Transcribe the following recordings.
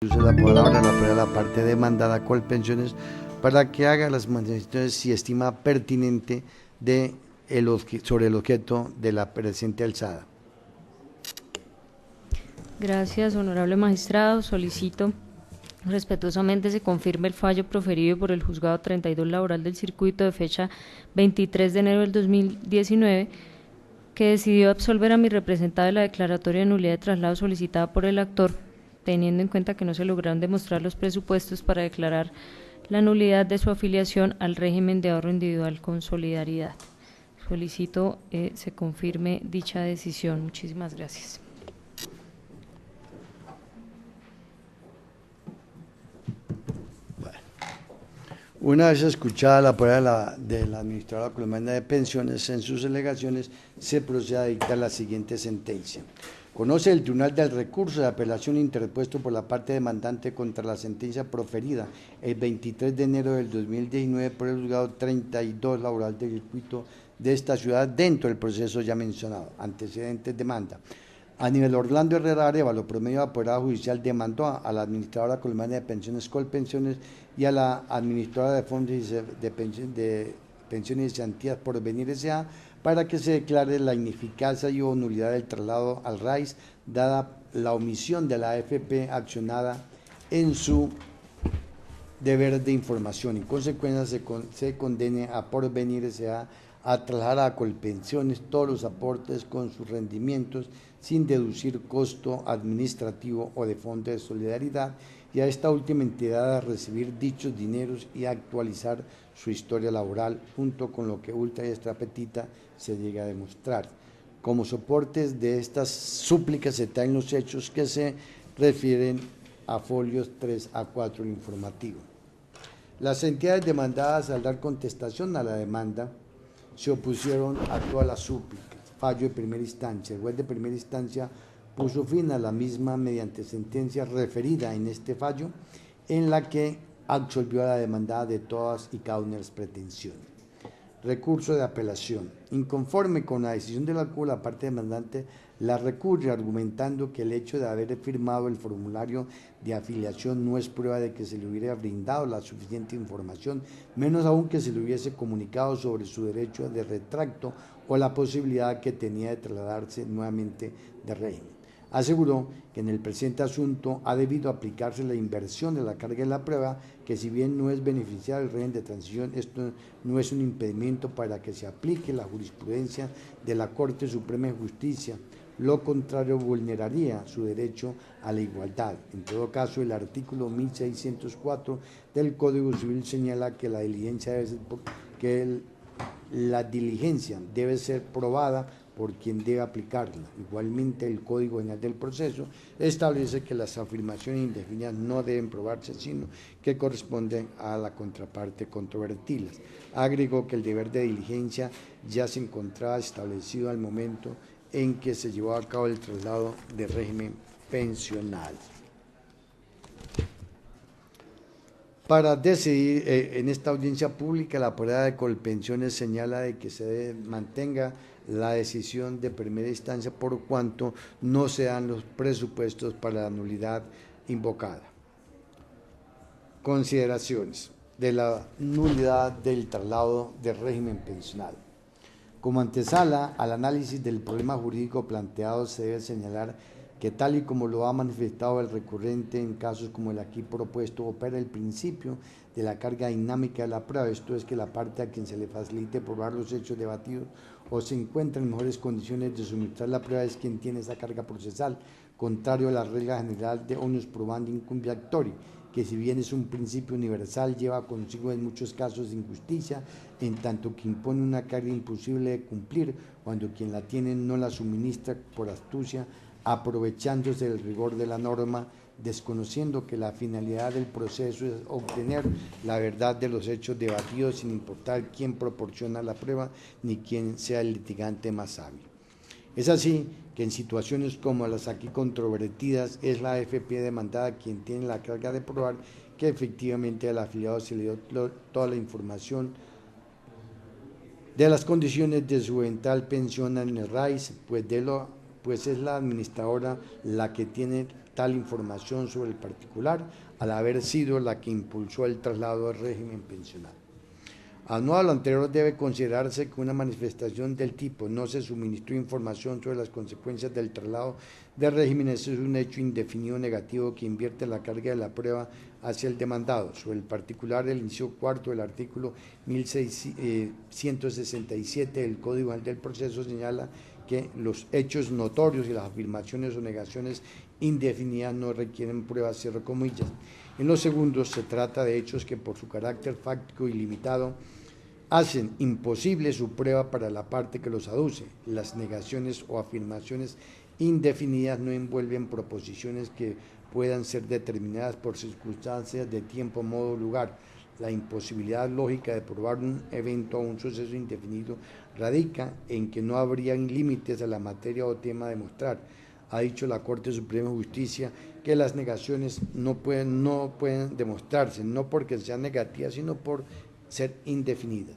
Uso la palabra la parte demandada Colpensiones para que haga las manifestaciones si estima pertinente sobre el objeto de la presente alzada. Gracias, honorable magistrado. Solicito respetuosamente se confirme el fallo proferido por el Juzgado 32 Laboral del Circuito de fecha 23 de enero del 2019, que decidió absolver a mi representada de la declaratoria de nulidad de traslado solicitada por el actor, teniendo en cuenta que no se lograron demostrar los presupuestos para declarar la nulidad de su afiliación al régimen de ahorro individual con solidaridad. Solicito se confirme dicha decisión. Muchísimas gracias. Una vez escuchada la palabra de la administradora colombiana de pensiones en sus alegaciones, se procede a dictar la siguiente sentencia. Conoce el Tribunal del Recurso de Apelación interpuesto por la parte demandante contra la sentencia proferida el 23 de enero del 2019 por el Juzgado 32 Laboral del Circuito de esta ciudad dentro del proceso ya mencionado. Antecedentes demanda. A nivel Orlando Herrera Arevalo, promedio apoderado judicial, demandó a la administradora colombiana de pensiones Colpensiones y a la administradora de fondos de pensiones y cesantías Porvenir S.A. para que se declare la ineficacia y o nulidad del traslado al RAIS, dada la omisión de la AFP accionada en su deber de información. En consecuencia, se condene a Porvenir S.A. a trasladar a Colpensiones todos los aportes con sus rendimientos sin deducir costo administrativo o de fondo de solidaridad, y a esta última entidad a recibir dichos dineros y a actualizar su historia laboral, junto con lo que ultra y extra petita se llega a demostrar. Como soportes de estas súplicas se traen los hechos que se refieren a folios 3 a 4 del informativo. Las entidades demandadas, al dar contestación a la demanda, se opusieron a todas las súplicas. Fallo de primera instancia. El juez de primera instancia puso fin a la misma mediante sentencia referida en este fallo, en la que absolvió a la demandada de todas y cada una de las pretensiones. Recurso de apelación. Inconforme con la decisión de la parte demandante la recurre argumentando que el hecho de haber firmado el formulario de afiliación no es prueba de que se le hubiera brindado la suficiente información, menos aún que se le hubiese comunicado sobre su derecho de retracto o la posibilidad que tenía de trasladarse nuevamente de régimen. Aseguró que en el presente asunto ha debido aplicarse la inversión de la carga de la prueba, que si bien no es beneficiar el régimen de transición, esto no es un impedimento para que se aplique la jurisprudencia de la Corte Suprema de Justicia. Lo contrario vulneraría su derecho a la igualdad. En todo caso, el artículo 1604 del Código Civil señala que la diligencia debe ser probada por quien debe aplicarla. Igualmente, el Código Penal del Proceso establece que las afirmaciones indefinidas no deben probarse, sino que corresponden a la contraparte controvertidas. Agregó que el deber de diligencia ya se encontraba establecido al momento en que se llevó a cabo el traslado de régimen pensional. Para decidir en esta audiencia pública, la apoderada de Colpensiones señala de que se mantenga la decisión de primera instancia por cuanto no se dan los presupuestos para la nulidad invocada. Consideraciones de la nulidad del traslado de régimen pensional. Como antesala al análisis del problema jurídico planteado, se debe señalar que, tal y como lo ha manifestado el recurrente en casos como el aquí propuesto, opera el principio de la carga dinámica de la prueba, esto es que la parte a quien se le facilite probar los hechos debatidos o se encuentra en mejores condiciones de suministrar la prueba es quien tiene esa carga procesal, contrario a la regla general de onus probandi incumbiactori, que si bien es un principio universal, lleva consigo en muchos casos injusticia, en tanto que impone una carga imposible de cumplir cuando quien la tiene no la suministra por astucia, aprovechándose del rigor de la norma, desconociendo que la finalidad del proceso es obtener la verdad de los hechos debatidos sin importar quién proporciona la prueba ni quién sea el litigante más hábil. Es así que en situaciones como las aquí controvertidas es la AFP demandada quien tiene la carga de probar que efectivamente al afiliado se le dio toda la información de las condiciones de su eventual pensión en el RAIS, pues de lo pues es la administradora la que tiene tal información sobre el particular, al haber sido la que impulsó el traslado del régimen pensional. Aunado a lo anterior, debe considerarse que una manifestación del tipo no se suministró información sobre las consecuencias del traslado de regímenes es un hecho indefinido negativo que invierte la carga de la prueba hacia el demandado. Sobre el particular, el inciso cuarto del artículo 1167 del Código Penal del Proceso señala que los hechos notorios y las afirmaciones o negaciones indefinidas no requieren pruebas, cierro comillas. En los segundos, se trata de hechos que por su carácter fáctico y limitado hacen imposible su prueba para la parte que los aduce. Las negaciones o afirmaciones indefinidas no envuelven proposiciones que puedan ser determinadas por circunstancias de tiempo, modo o lugar. La imposibilidad lógica de probar un evento o un suceso indefinido radica en que no habrían límites a la materia o tema a demostrar. Ha dicho la Corte Suprema de Justicia que las negaciones no pueden demostrarse, no porque sean negativas, sino por ser indefinidas.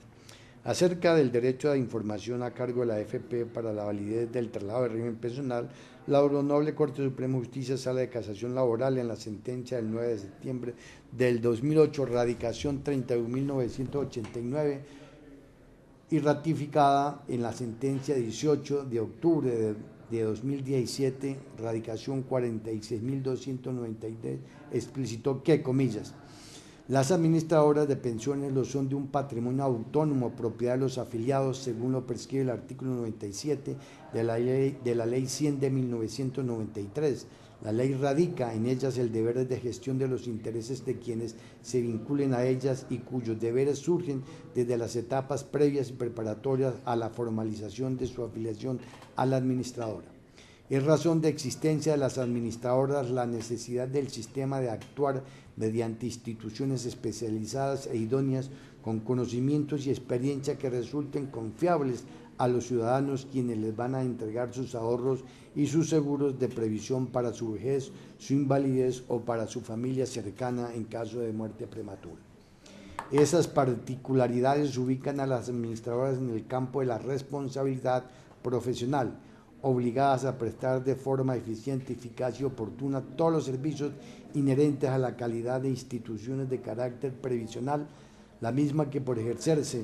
Acerca del derecho a información a cargo de la AFP para la validez del traslado del régimen pensional, la Honorable Corte Suprema de Justicia, Sala de Casación Laboral, en la sentencia del 9 de septiembre del 2008, radicación 31.989, y ratificada en la sentencia 18 de octubre de 2017, radicación 46.293, explicitó que, comillas, las administradoras de pensiones lo son de un patrimonio autónomo, propiedad de los afiliados, según lo prescribe el artículo 97 de la ley 100 de 1993. La ley radica en ellas el deber de gestión de los intereses de quienes se vinculen a ellas y cuyos deberes surgen desde las etapas previas y preparatorias a la formalización de su afiliación a la administradora. Es razón de existencia de las administradoras la necesidad del sistema de actuar mediante instituciones especializadas e idóneas con conocimientos y experiencia que resulten confiables a los ciudadanos, quienes les van a entregar sus ahorros y sus seguros de previsión para su vejez, su invalidez o para su familia cercana en caso de muerte prematura. Esas particularidades ubican a las administradoras en el campo de la responsabilidad profesional, obligadas a prestar de forma eficiente, eficaz y oportuna todos los servicios inherentes a la calidad de instituciones de carácter previsional, la misma que por ejercerse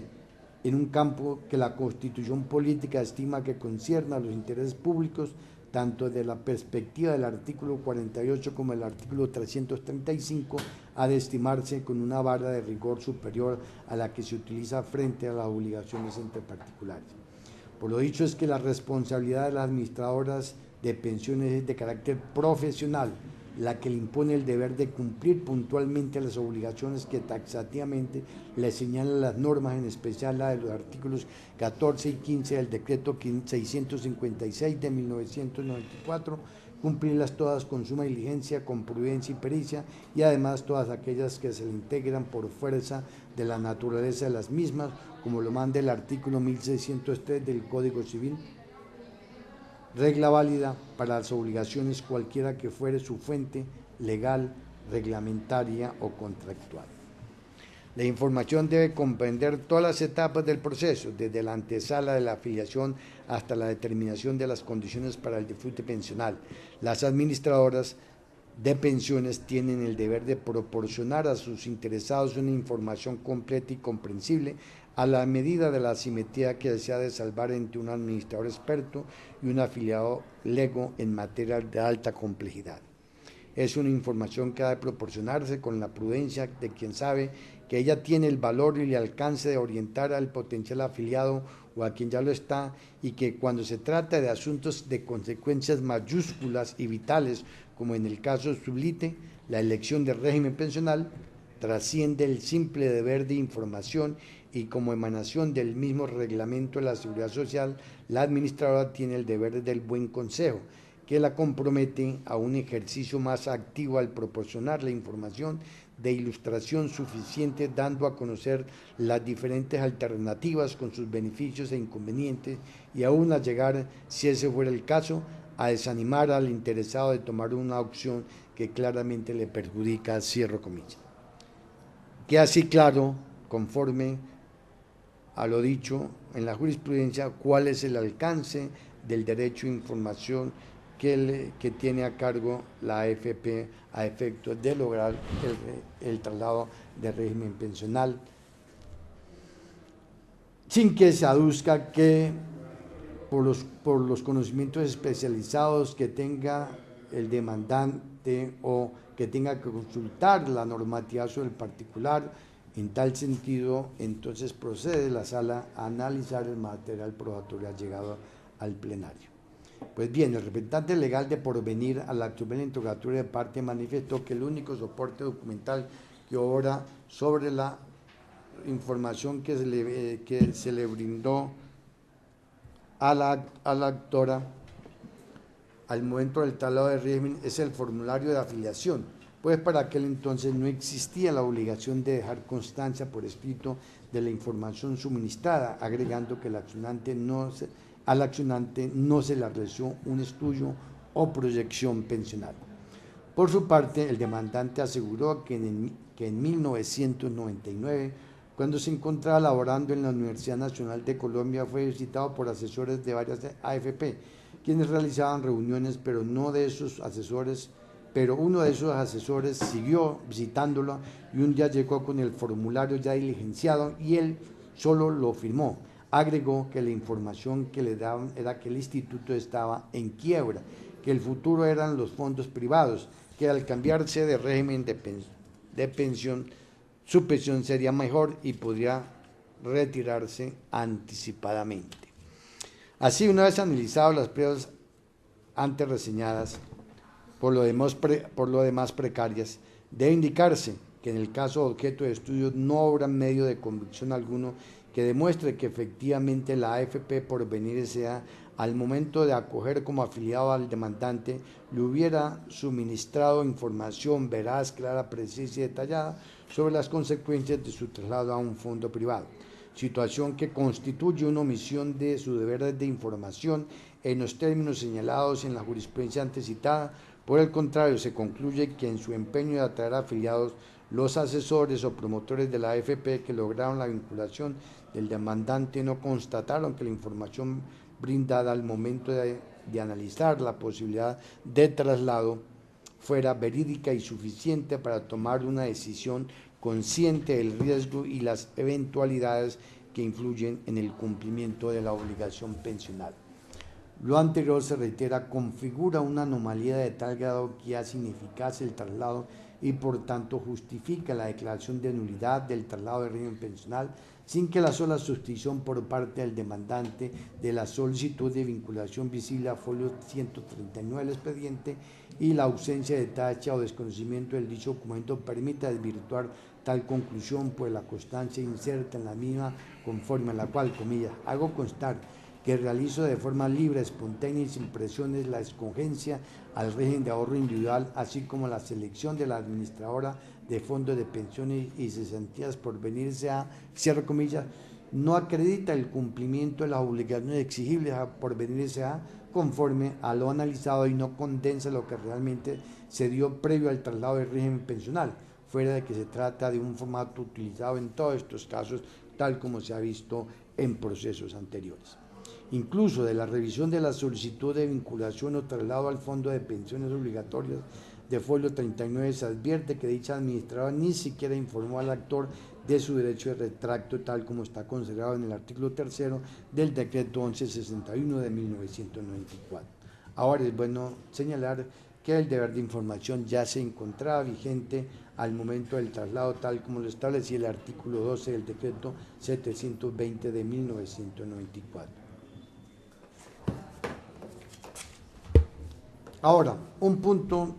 en un campo que la Constitución política estima que concierne a los intereses públicos, tanto desde la perspectiva del artículo 48 como del artículo 335, ha de estimarse con una vara de rigor superior a la que se utiliza frente a las obligaciones entre particulares. Por lo dicho, es que la responsabilidad de las administradoras de pensiones es de carácter profesional, la que le impone el deber de cumplir puntualmente las obligaciones que taxativamente le señalan las normas, en especial la de los artículos 14 y 15 del decreto 656 de 1994, cumplirlas todas con suma diligencia, con prudencia y pericia, y además todas aquellas que se le integran por fuerza de la naturaleza de las mismas, como lo manda el artículo 1603 del Código Civil, regla válida para las obligaciones cualquiera que fuere su fuente legal, reglamentaria o contractual. La información debe comprender todas las etapas del proceso, desde la antesala de la afiliación hasta la determinación de las condiciones para el disfrute pensional. Las administradoras de pensiones tienen el deber de proporcionar a sus interesados una información completa y comprensible a la medida de la asimetría que se ha de salvar entre un administrador experto y un afiliado lego en materia de alta complejidad. Es una información que ha de proporcionarse con la prudencia de quien sabe que ella tiene el valor y el alcance de orientar al potencial afiliado o a quien ya lo está, y que cuando se trata de asuntos de consecuencias mayúsculas y vitales, como en el caso sublite, la elección del régimen pensional, trasciende el simple deber de información, y como emanación del mismo reglamento de la Seguridad Social, la administradora tiene el deber del buen consejo, que la compromete a un ejercicio más activo al proporcionar la información de ilustración suficiente, dando a conocer las diferentes alternativas con sus beneficios e inconvenientes, y aún a llegar, si ese fuera el caso, a desanimar al interesado de tomar una opción que claramente le perjudica, cierro comillas. Queda así claro, conforme a lo dicho en la jurisprudencia, cuál es el alcance del derecho a información que tiene a cargo la AFP a efectos de lograr el traslado del régimen pensional, sin que se aduzca que por los conocimientos especializados que tenga el demandante o que tenga que consultar la normativa sobre el particular. En tal sentido, entonces procede la sala a analizar el material probatorio llegado al plenario. Pues bien, el representante legal de Porvenir a la actual interrogatoria de parte manifestó que el único soporte documental que obra sobre la información que se le brindó a la actora al momento del traslado de régimen es el formulario de afiliación, pues para aquel entonces no existía la obligación de dejar constancia por escrito de la información suministrada, agregando que al accionante no se le realizó un estudio o proyección pensional. Por su parte, el demandante aseguró que en 1999, cuando se encontraba laborando en la Universidad Nacional de Colombia, fue visitado por asesores de varias AFP, quienes realizaban reuniones, pero uno de esos asesores siguió visitándolo y un día llegó con el formulario ya diligenciado y él solo lo firmó. Agregó que la información que le daban era que el instituto estaba en quiebra, que el futuro eran los fondos privados, que al cambiarse de régimen de pensión, su pensión sería mejor y podría retirarse anticipadamente. Así, una vez analizadas las pruebas antes reseñadas, por lo demás precarias, debe indicarse que en el caso objeto de estudio no habrá medio de convicción alguno que demuestre que efectivamente la AFP Porvenir S.A. al momento de acoger como afiliado al demandante le hubiera suministrado información veraz, clara, precisa y detallada sobre las consecuencias de su traslado a un fondo privado, situación que constituye una omisión de su deber de información en los términos señalados en la jurisprudencia antecitada. Por el contrario, se concluye que en su empeño de atraer afiliados, los asesores o promotores de la AFP que lograron la vinculación del demandante no constataron que la información brindada al momento de analizar la posibilidad de traslado fuera verídica y suficiente para tomar una decisión consciente del riesgo y las eventualidades que influyen en el cumplimiento de la obligación pensional. Lo anterior, se reitera, configura una anomalía de tal grado que hace ineficaz el traslado y por tanto justifica la declaración de nulidad del traslado de régimen pensional sin que la sola suscripción por parte del demandante de la solicitud de vinculación visible a folio 139 del expediente y la ausencia de tacha o desconocimiento del dicho documento permita desvirtuar tal conclusión, pues la constancia inserta en la misma conforme a la cual, comillas, hago constar que realizo de forma libre, espontánea y sin presiones la escogencia al régimen de ahorro individual, así como la selección de la administradora de fondos de pensiones y cesantías por venirse a, cierro comillas, no acredita el cumplimiento de las obligaciones exigibles por venirse a conforme a lo analizado y no condensa lo que realmente se dio previo al traslado del régimen pensional, fuera de que se trata de un formato utilizado en todos estos casos, tal como se ha visto en procesos anteriores. Incluso de la revisión de la solicitud de vinculación o traslado al Fondo de Pensiones Obligatorias de folio 39 se advierte que dicha administradora ni siquiera informó al actor de su derecho de retracto, tal como está considerado en el artículo 3 del decreto 1161 de 1994. Ahora es bueno señalar que el deber de información ya se encontraba vigente al momento del traslado, tal como lo establecía el artículo 12 del decreto 720 de 1994. Ahora, un punto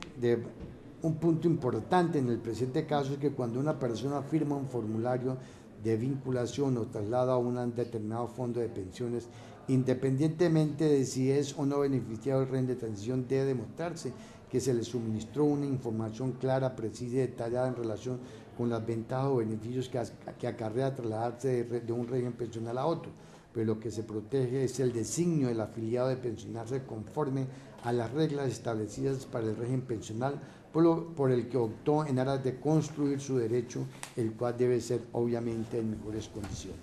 importante en el presente caso es que cuando una persona firma un formulario de vinculación o traslada a un determinado fondo de pensiones, independientemente de si es o no beneficiario del régimen de transición, debe demostrarse que se le suministró una información clara, precisa y detallada en relación con las ventajas o beneficios que acarrea trasladarse de un régimen pensional a otro. Pero lo que se protege es el designio del afiliado de pensionarse conforme a las reglas establecidas para el régimen pensional por el que optó en aras de construir su derecho, el cual debe ser obviamente en mejores condiciones.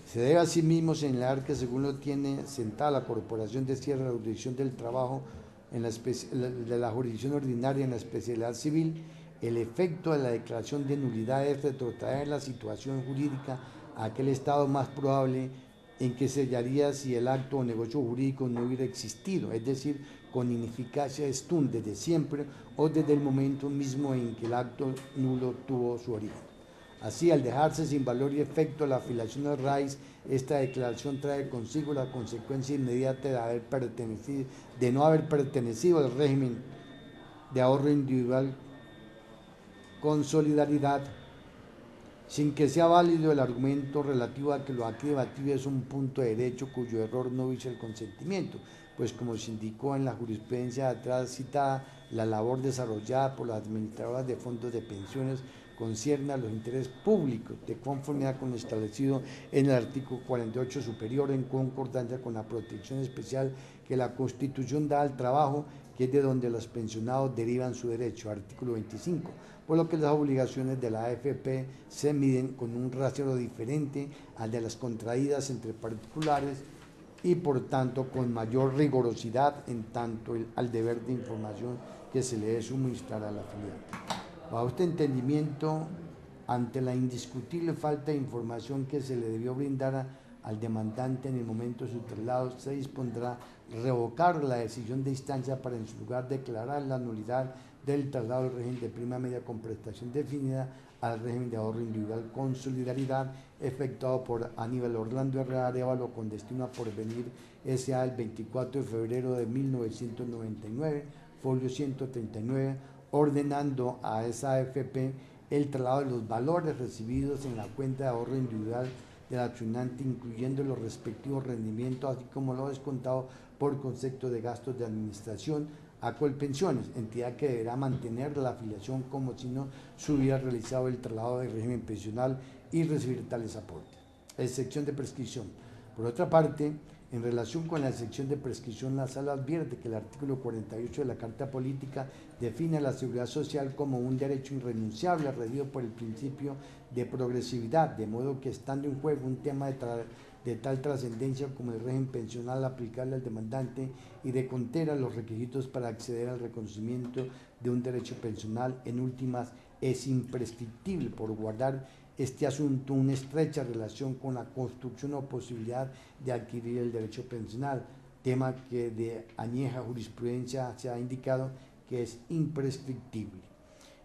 Se debe asimismo señalar que según lo tiene sentada la Corporación de Cierre de la Jurisdicción del Trabajo de la jurisdicción ordinaria en la especialidad civil, el efecto de la declaración de nulidad es retrotraer la situación jurídica a aquel estado más probable en que se hallaría si el acto o negocio jurídico no hubiera existido, es decir, con ineficacia stun desde siempre o desde el momento mismo en que el acto nulo tuvo su origen. Así, al dejarse sin valor y efecto la afiliación al raíz, esta declaración trae consigo la consecuencia inmediata de no haber pertenecido al régimen de ahorro individual con solidaridad, sin que sea válido el argumento relativo a que lo aquí debatido es un punto de derecho cuyo error no visa el consentimiento, pues como se indicó en la jurisprudencia atrás citada, la labor desarrollada por las administradoras de fondos de pensiones concierne a los intereses públicos de conformidad con lo establecido en el artículo 48 superior en concordancia con la protección especial que la Constitución da al trabajo, que es de donde los pensionados derivan su derecho, artículo 25, por lo que las obligaciones de la AFP se miden con un rasero diferente al de las contraídas entre particulares y por tanto con mayor rigurosidad en tanto al deber de información que se le debe suministrar a la afiliada. Bajo este entendimiento, ante la indiscutible falta de información que se le debió brindar al demandante en el momento de su traslado, se dispondrá revocar la decisión de instancia para en su lugar declarar la nulidad del traslado del régimen de prima media con prestación definida al régimen de ahorro individual con solidaridad efectuado por Aníbal Orlando Herrera Arévalo con destino a Porvenir S.A. el 24 de febrero de 1999, folio 139, ordenando a esa AFP el traslado de los valores recibidos en la cuenta de ahorro individual del accionante, incluyendo los respectivos rendimientos, así como lo descontado por concepto de gastos de administración a Colpensiones, entidad que deberá mantener la afiliación como si no se hubiera realizado el traslado del régimen pensional y recibir tales aportes. Excepción de prescripción. Por otra parte, en relación con la excepción de prescripción, la Sala advierte que el artículo 48 de la Carta Política define a la seguridad social como un derecho irrenunciable regido por el principio de progresividad, de modo que estando en juego un tema de tal trascendencia como el régimen pensional aplicable al demandante y de contera los requisitos para acceder al reconocimiento de un derecho pensional, en últimas es imprescriptible por guardar este asunto una estrecha relación con la construcción o posibilidad de adquirir el derecho pensional, tema que de añeja jurisprudencia se ha indicado que es imprescriptible.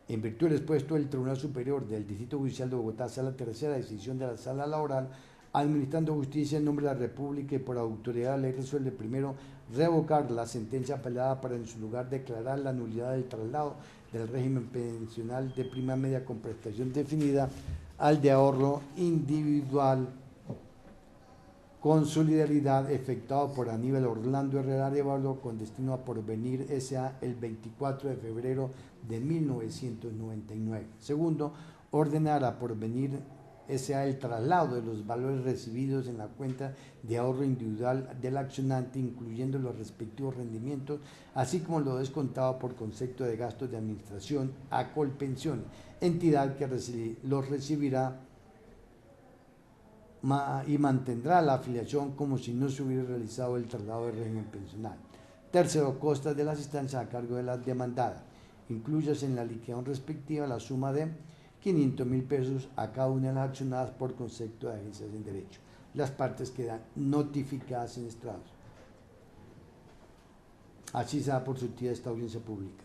En virtud del expuesto del Tribunal Superior del Distrito Judicial de Bogotá, Sala Tercera, decisión de la Sala Laboral, administrando justicia en nombre de la República y por autoridad de ley resuelve primero revocar la sentencia apelada para en su lugar declarar la nulidad del traslado del régimen pensional de prima media con prestación definida al de ahorro individual con solidaridad efectuado por Aníbal Orlando Herrera Arévalo con destino a Porvenir S.A. el 24 de febrero de 1999. Segundo, ordenar a Porvenir S.A. el traslado de los valores recibidos en la cuenta de ahorro individual del accionante, incluyendo los respectivos rendimientos, así como lo descontado por concepto de gastos de administración a Colpensiones, entidad que los recibirá y mantendrá la afiliación como si no se hubiera realizado el traslado del régimen pensional. Tercero, costas de las instancias a cargo de las demandadas. Incluyas en la liquidación respectiva la suma de 500.000 pesos a cada una de las accionadas por concepto de agencias en derecho. Las partes quedan notificadas en estrados. Así se da por surtida esta audiencia pública.